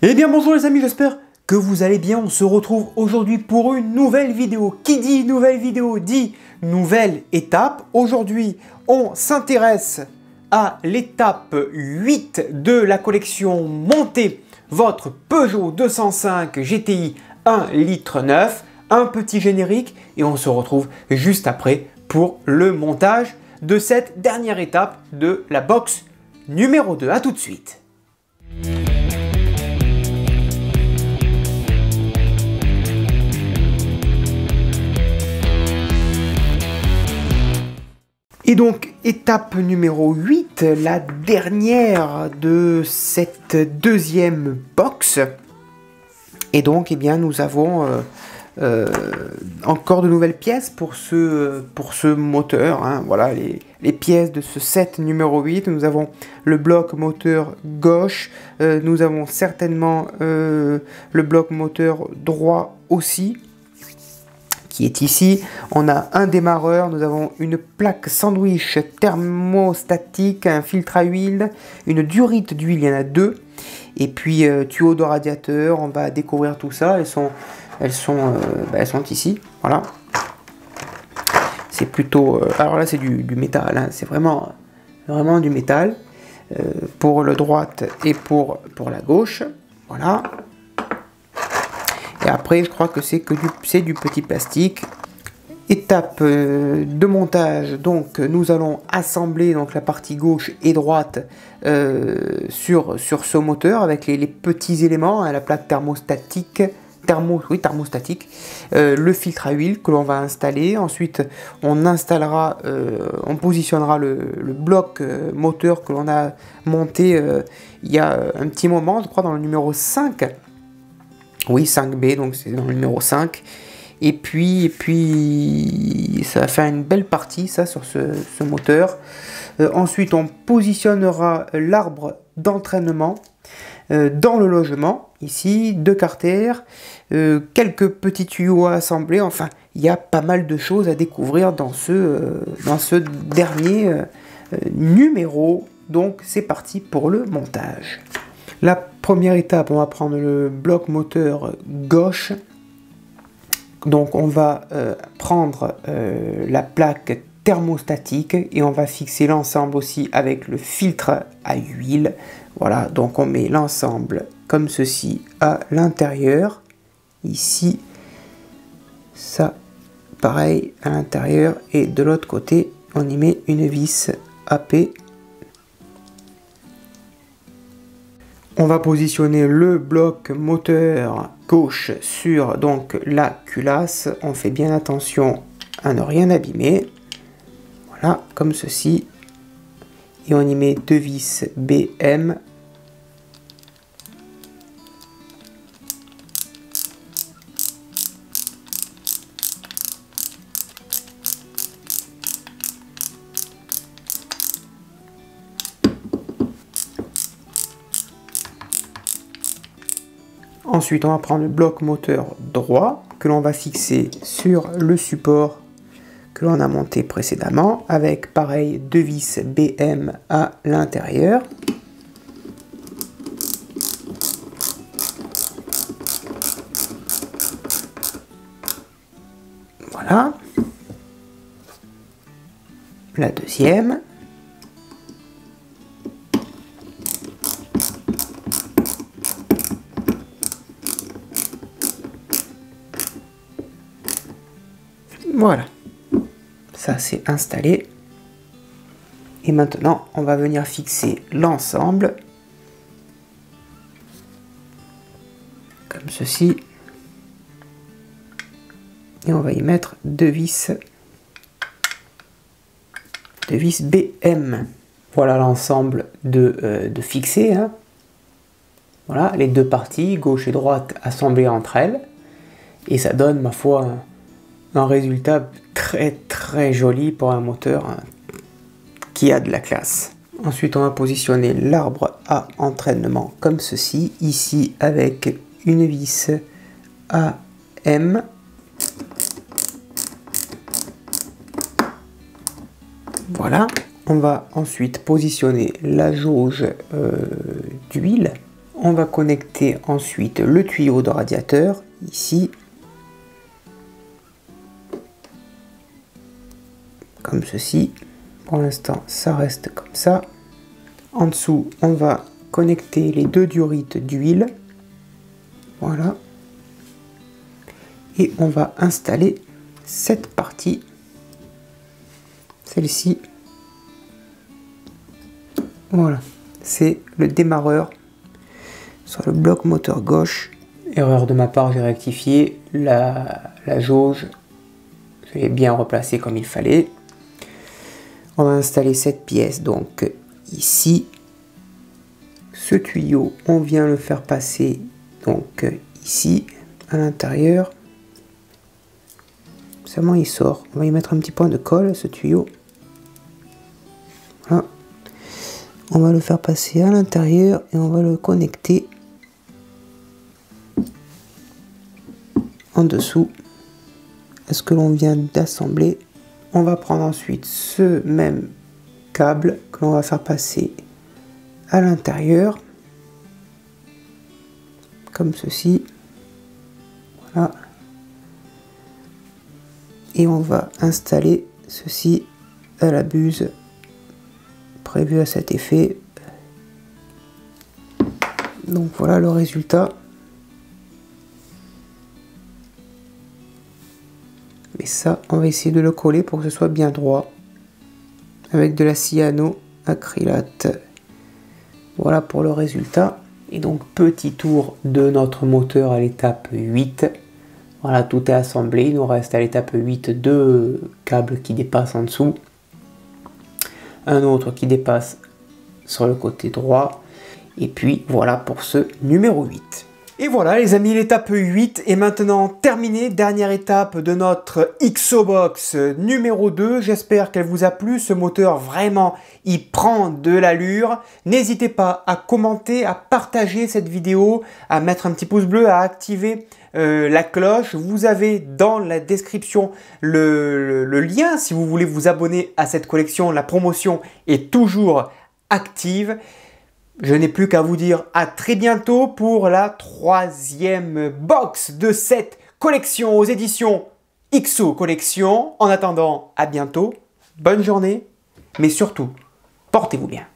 Eh bien bonjour les amis, j'espère que vous allez bien. On se retrouve aujourd'hui pour une nouvelle vidéo. Qui dit nouvelle vidéo dit nouvelle étape. Aujourd'hui, on s'intéresse à l'étape 8 de la collection Montez votre Peugeot 205 GTI 1,9 litre. Un petit générique et on se retrouve juste après pour le montage de cette dernière étape de la box numéro 2. A tout de suite. Et donc, étape numéro 8, la dernière de cette deuxième box. Et donc, eh bien, nous avons encore de nouvelles pièces pour ce moteur. Hein. Voilà les pièces de ce set numéro 8. Nous avons le bloc moteur gauche. Nous avons certainement le bloc moteur droit aussi, qui est ici. On a un démarreur, nous avons une plaque sandwich thermostatique, un filtre à huile, une durite d'huile, il y en a deux, et puis tuyau de radiateur. On va découvrir tout ça. Elles sont ici, voilà. C'est plutôt, alors là c'est du métal, hein. C'est vraiment du métal pour le droite et pour la gauche, voilà. Et après, je crois que c'est du petit plastique. Étape de montage, donc nous allons assembler donc la partie gauche et droite sur ce moteur avec les petits éléments, hein, la plaque thermostatique, le filtre à huile que l'on va installer. Ensuite, on installera, on positionnera le bloc moteur que l'on a monté il y a un petit moment, je crois dans le numéro 5. Oui, 5B, donc c'est dans le numéro 5. Et puis, ça va faire une belle partie, ça, sur ce moteur. Ensuite, on positionnera l'arbre d'entraînement dans le logement. Ici, 2 carters, quelques petits tuyaux à assembler. Enfin, il y a pas mal de choses à découvrir dans ce dernier numéro. Donc, c'est parti pour le montage. La première étape, on va prendre le bloc moteur gauche. Donc on va prendre la plaque thermostatique et on va fixer l'ensemble aussi avec le filtre à huile. Voilà, donc on met l'ensemble comme ceci à l'intérieur. Ici, ça, pareil à l'intérieur. Et de l'autre côté, on y met une vis AP. On va positionner le bloc moteur gauche sur donc la culasse. On fait bien attention à ne rien abîmer. Voilà, comme ceci. Et on y met 2 vis BM. Ensuite, on va prendre le bloc moteur droit que l'on va fixer sur le support que l'on a monté précédemment avec, pareil, 2 vis BM à l'intérieur. Voilà. La deuxième. Voilà, ça c'est installé. Et maintenant, on va venir fixer l'ensemble, comme ceci. Et on va y mettre 2 vis BM. Voilà l'ensemble de fixé. Hein. Voilà, les deux parties, gauche et droite, assemblées entre elles. Et ça donne, ma foi, un résultat très joli pour un moteur qui a de la classe. Ensuite, on va positionner l'arbre à entraînement comme ceci, ici avec une vis AM. Voilà. On va ensuite positionner la jauge d'huile On va connecter ensuite le tuyau de radiateur, ici. Comme ceci. Pour l'instant, ça reste comme ça. En dessous, on va connecter les deux diorites d'huile. Voilà. Et on va installer cette partie. Celle-ci. Voilà. C'est le démarreur sur le bloc moteur gauche. Erreur de ma part, j'ai rectifié la jauge. Je l'ai bien replacée comme il fallait. On va installer cette pièce donc ici. Ce tuyau, on vient le faire passer donc ici à l'intérieur. Seulement il sort. On va y mettre un petit point de colle ce tuyau. Voilà. On va le faire passer à l'intérieur et on va le connecter en dessous à ce que l'on vient d'assembler. On va prendre ensuite ce même câble que l'on va faire passer à l'intérieur, comme ceci. Voilà. Et on va installer ceci à la buse prévue à cet effet. Donc voilà le résultat. Mais ça, on va essayer de le coller pour que ce soit bien droit. Avec de la cyanoacrylate. Voilà pour le résultat. Et donc, petit tour de notre moteur à l'étape 8. Voilà, tout est assemblé. Il nous reste à l'étape 8 deux câbles qui dépassent en dessous. Un autre qui dépasse sur le côté droit. Et puis, voilà pour ce numéro 8. Et voilà les amis, l'étape 8 est maintenant terminée. Dernière étape de notre XOBOX numéro 2. J'espère qu'elle vous a plu. Ce moteur, vraiment, il prend de l'allure. N'hésitez pas à commenter, à partager cette vidéo, à mettre un petit pouce bleu, à activer la cloche. Vous avez dans la description le lien si vous voulez vous abonner à cette collection. La promotion est toujours active. Je n'ai plus qu'à vous dire à très bientôt pour la 3e box de cette collection aux éditions XO Collection. En attendant, à bientôt, bonne journée, mais surtout, portez-vous bien.